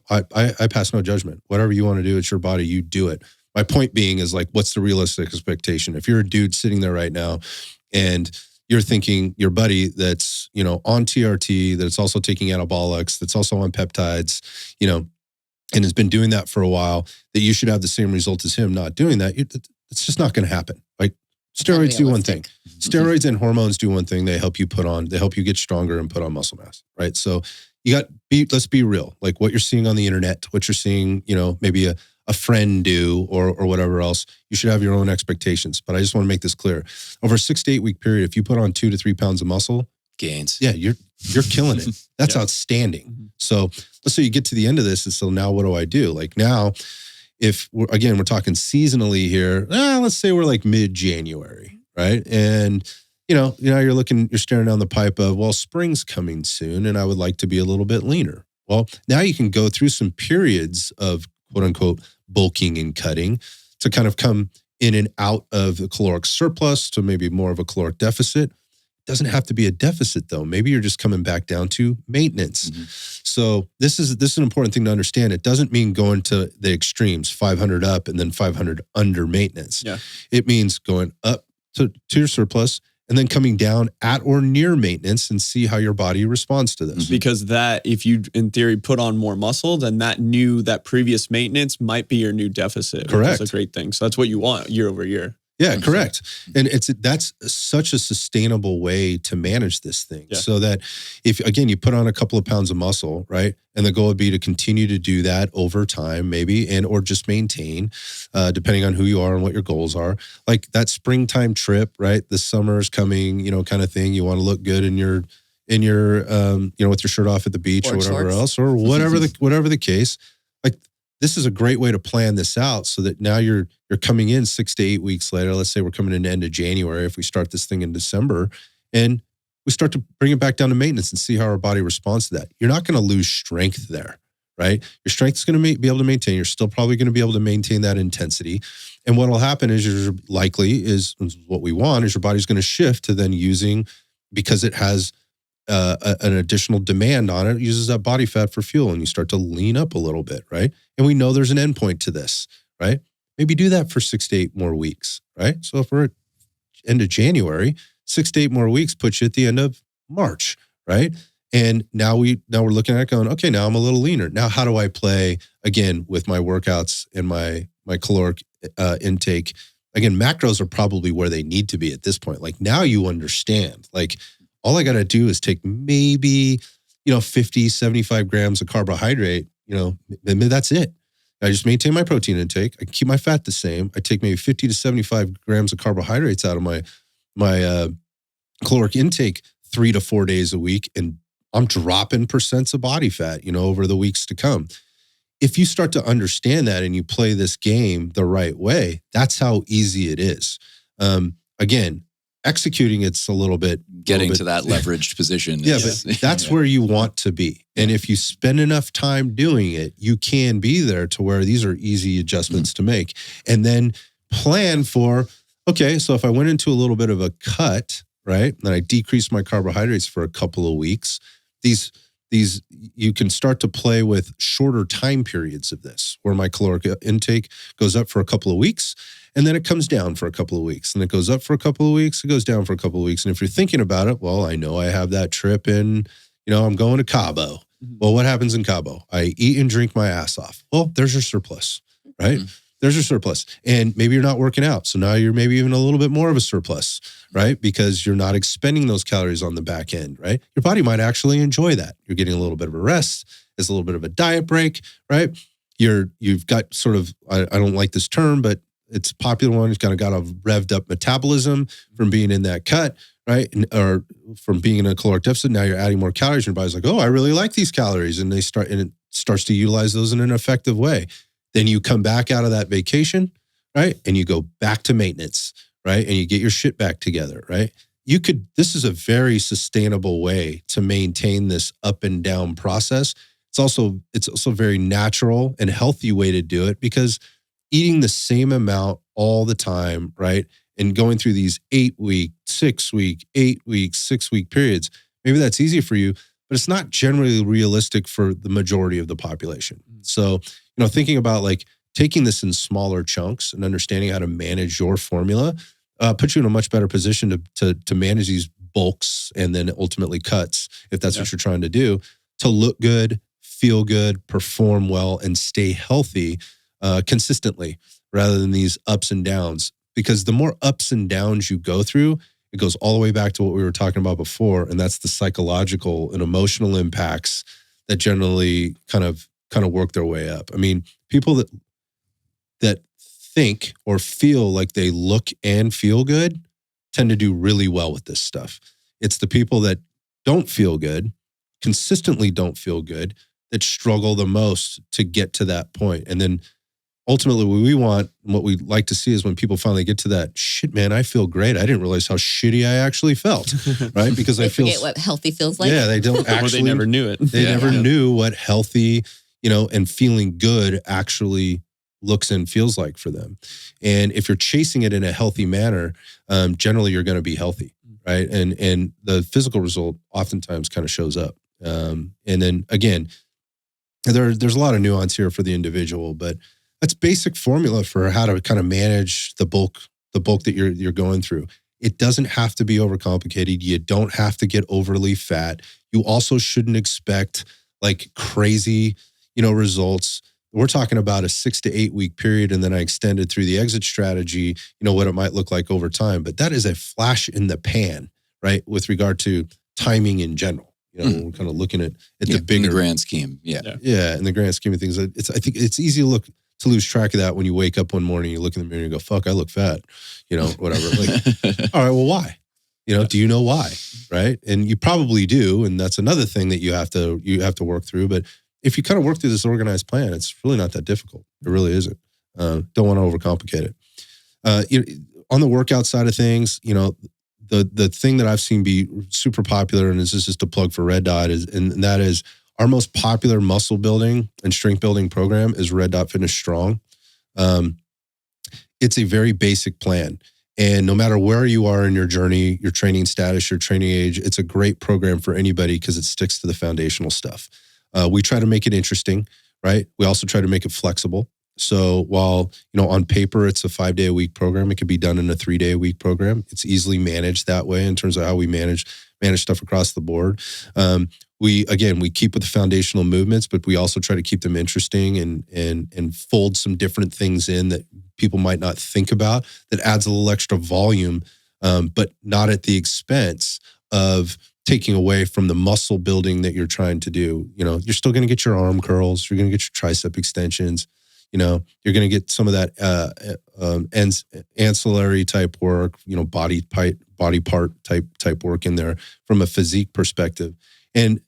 I pass no judgment. Whatever you want to do, it's your body. You do it. My point being is like, what's the realistic expectation? If you're a dude sitting there right now and you're thinking your buddy that's, on TRT, that's also taking anabolics, that's also on peptides, and has been doing that for a while, that you should have the same result as him not doing that, it's just not going to happen. Like steroids do one thing. Steroids and hormones do one thing. They help you get stronger and put on muscle mass, right? So let's be real. Like what you're seeing on the internet, what you're seeing, maybe a friend do or whatever else, you should have your own expectations. But I just want to make this clear. Over a 6 to 8 week period, if you put on 2 to 3 pounds of muscle, gains. Yeah, you're killing it. That's outstanding. So let's say you get to the end of this, and so now what do I do? Like now, if we're talking seasonally here, let's say we're like mid-January, right? And you're staring down the pipe of, well, spring's coming soon, and I would like to be a little bit leaner. Well, now you can go through some periods of quote unquote bulking and cutting to kind of come in and out of the caloric surplus to maybe more of a caloric deficit. It doesn't have to be a deficit though. Maybe you're just coming back down to maintenance. So this is an important thing to understand. It doesn't mean going to the extremes, 500 up and then 500 under maintenance. Yeah. It means going up to your surplus and then coming down at or near maintenance and see how your body responds to this. Because that, if you, in theory, put on more muscle, then that previous maintenance might be your new deficit. Correct. That's a great thing. So that's what you want year over year. Yeah, correct. And that's such a sustainable way to manage this thing. Yeah. So that if, again, you put on a couple of pounds of muscle, right? And the goal would be to continue to do that over time, maybe, or just maintain, depending on who you are and what your goals are. Like that springtime trip, right? The summer is coming, kind of thing. You want to look good in your with your shirt off at the beach or whatever else, or whatever the case. Like, this is a great way to plan this out so that now you're coming in 6 to 8 weeks later. Let's say we're coming in the end of January if we start this thing in December, and we start to bring it back down to maintenance and see how our body responds to that. You're not going to lose strength there, right? Your strength is going to be able to maintain. You're still probably going to be able to maintain that intensity. And what will happen is what we want is your body's going to shift to then using, because it has an additional demand on it, uses that body fat for fuel, and you start to lean up a little bit, right? And we know there's an endpoint to this, right? Maybe do that for 6 to 8 more weeks, right? So if we're at end of January, 6 to 8 more weeks puts you at the end of March, right? And now we're looking at it going, okay, now I'm a little leaner. Now how do I play again with my workouts and my caloric intake? Again, macros are probably where they need to be at this point. Like now you understand, like all I got to do is take maybe, 50, 75 grams of carbohydrate, maybe that's it. I just maintain my protein intake. I keep my fat the same. I take maybe 50 to 75 grams of carbohydrates out of my caloric intake 3 to 4 days a week, and I'm dropping percents of body fat, over the weeks to come. If you start to understand that and you play this game the right way, that's how easy it is. Again, executing it's a little bit getting to that leveraged position. Yeah, but that's where you want to be. And if you spend enough time doing it, you can be there to where these are easy adjustments to make. And then plan for, okay, so if I went into a little bit of a cut, right, and I decreased my carbohydrates for a couple of weeks, these you can start to play with shorter time periods of this, where my caloric intake goes up for a couple of weeks, and then it comes down for a couple of weeks, and it goes up for a couple of weeks, it goes down for a couple of weeks. And if you're thinking about it, well, I know I have that trip in, I'm going to Cabo. Well, what happens in Cabo? I eat and drink my ass off. Well, there's your surplus, right? There's your surplus. And maybe you're not working out. So now you're maybe even a little bit more of a surplus, right? Because you're not expending those calories on the back end, right? Your body might actually enjoy that. You're getting a little bit of a rest. It's a little bit of a diet break, right? You've got sort of, I don't like this term, but it's a popular one. It's kind of got a revved up metabolism from being in that cut, right? Or from being in a caloric deficit, now you're adding more calories. Your body's like, oh, I really like these calories. And it starts to utilize those in an effective way. Then you come back out of that vacation, right? And you go back to maintenance, right? And you get your shit back together, right? This is a very sustainable way to maintain this up and down process. It's also a very natural and healthy way to do it, because eating the same amount all the time, right? And going through these 8-week, 6-week, 8-week, 6-week periods, maybe that's easy for you, but it's not generally realistic for the majority of the population. So, thinking about like taking this in smaller chunks and understanding how to manage your formula puts you in a much better position to manage these bulks and then ultimately cuts, if that's what you're trying to do, to look good, feel good, perform well, and stay healthy consistently, rather than these ups and downs. Because the more ups and downs you go through, it goes all the way back to what we were talking about before, and that's the psychological and emotional impacts that generally kind of work their way up. I mean, people that think or feel like they look and feel good tend to do really well with this stuff. It's the people that don't feel good, consistently don't feel good, that struggle the most to get to that point. And then ultimately what we want, and what we like to see, is when people finally get to that, shit, man, I feel great. I didn't realize how shitty I actually felt, right? Because they forget what healthy feels like. Yeah, they don't actually. Or they never knew it. They never knew what healthy, and feeling good actually looks and feels like for them. And if you're chasing it in a healthy manner, generally you're going to be healthy, right? And the physical result oftentimes kind of shows up. And then again, there's a lot of nuance here for the individual, but that's basic formula for how to kind of manage the bulk that you're going through. It doesn't have to be overcomplicated. You don't have to get overly fat. You also shouldn't expect like crazy, results. We're talking about a 6 to 8 week period, and then I extended through the exit strategy, what it might look like over time. But that is a flash in the pan, right? With regard to timing in general. We're kind of looking at the bigger, in the grand scheme. Yeah, in the grand scheme of things. I think it's easy to lose track of that when you wake up one morning, you look in the mirror and you go, fuck, I look fat, whatever. Like, all right, well, why? Do you know why? Right. And you probably do. And that's another thing that you have to work through. But if you kind of work through this organized plan, it's really not that difficult. It really isn't. Don't want to overcomplicate it. On the workout side of things, the thing that I've seen be super popular, and this is just a plug for Red Dot, and that is our most popular muscle building and strength building program is Red Dot Fitness Strong. It's a very basic plan. And no matter where you are in your journey, your training status, your training age, it's a great program for anybody because it sticks to the foundational stuff. We try to make it interesting, right? We also try to make it flexible. So while, on paper, it's a 5-day-a-week program, it can be done in a 3-day-a-week program. It's easily managed that way in terms of how we manage stuff across the board. We keep with the foundational movements, but we also try to keep them interesting and fold some different things in that people might not think about, that adds a little extra volume, but not at the expense of taking away from the muscle building that you're trying to do. You're still going to get your arm curls. You're going to get your tricep extensions. You're going to get some of that ancillary type work, body part type work in there from a physique perspective. And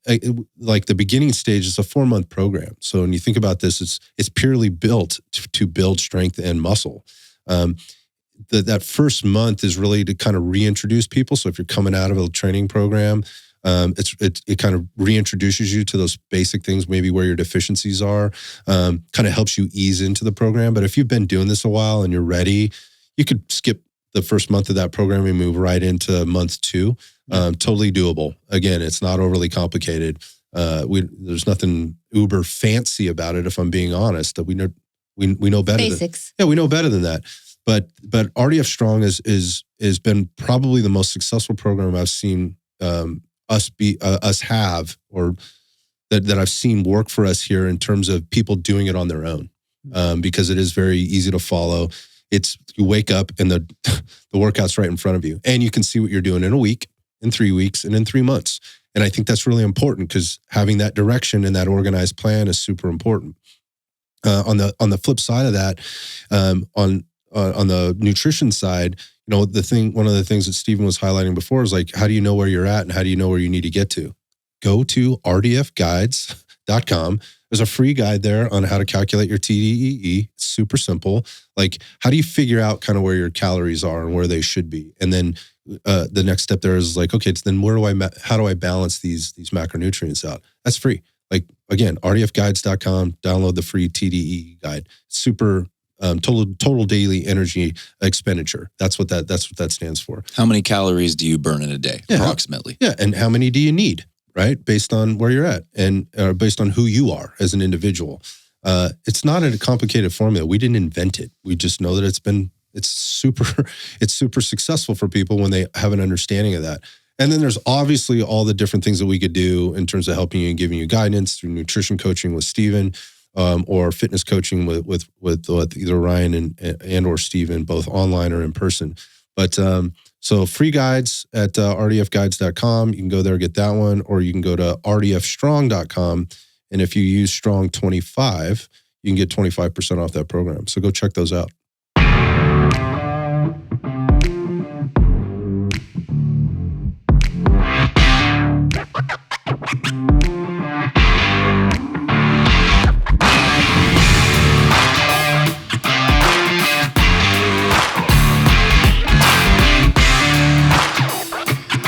like the beginning stage is a 4-month program. So when you think about this, it's purely built to build strength and muscle. That first month is really to kind of reintroduce people. So if you're coming out of a training program, it kind of reintroduces you to those basic things, maybe where your deficiencies are, kind of helps you ease into the program. But if you've been doing this a while and you're ready, you could skip the first month of that program and move right into month 2. Totally doable. Again, it's not overly complicated. There's nothing uber fancy about it, if I'm being honest. That we know better. Basics. We know better than that. But RDF Strong is been probably the most successful program I've seen us have, or that I've seen work for us here in terms of people doing it on their own, because it is very easy to follow. You wake up and the workout's right in front of you, and you can see what you're doing in a week, in 3 weeks, and in 3 months. And I think that's really important, because having that direction and that organized plan is super important. On the flip side of that, on the nutrition side, one of the things that Stephen was highlighting before is like, how do you know where you're at and how do you know where you need to get to? Go to rdfguides.com. There's a free guide there on how to calculate your TDEE. It's super simple. Like, how do you figure out kind of where your calories are and where they should be? And then the next step there is like, okay, so then how do I balance these macronutrients out? That's free. Like, again, rdfguides.com, download the free TDEE guide. Super total daily energy expenditure. That's what that stands for. How many calories do you burn in a day, approximately? Yeah, and how many do you need, right? Based on where you're at and based on who you are as an individual. It's not a complicated formula. We didn't invent it. We just know that it's super successful for people when they have an understanding of that. And then there's obviously all the different things that we could do in terms of helping you and giving you guidance through nutrition coaching with Stephen, or fitness coaching with either Ryan and or Stephen, both online or in person. But so free guides at rdfguides.com. You can go there and get that one, or you can go to rdfstrong.com. And if you use Strong 25, you can get 25% off that program. So go check those out.